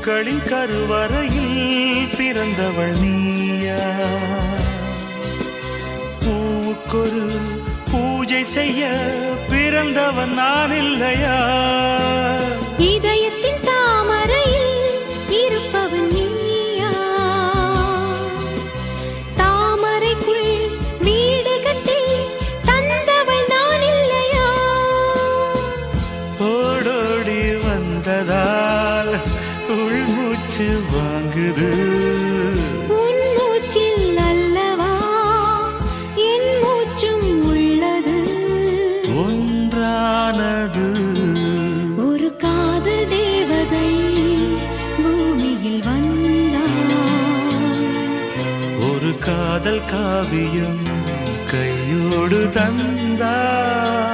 பூக்களின் கருவறையில் பிறந்தவள் நீயா? பூவுக்கொரு பூஜை செய்ய பிறந்தவன் நான் இல்லையா? இதயத்தின் தாமரையில் இருப்பவன் நீயா? தாமரைக்குள் வீடு கட்டி தந்தவள் நான் இல்லையா? ஓடோடி வந்ததால் உள்மூச்சு வாங்குது. உன் மூச்சில் அல்லவா என் மூச்சும் உள்ளது. ஒன்றானது ஒரு காதல் தேவதை பூமியில் வந்தாள். ஒரு காதல் காவியம் கையோடு தந்தாள்.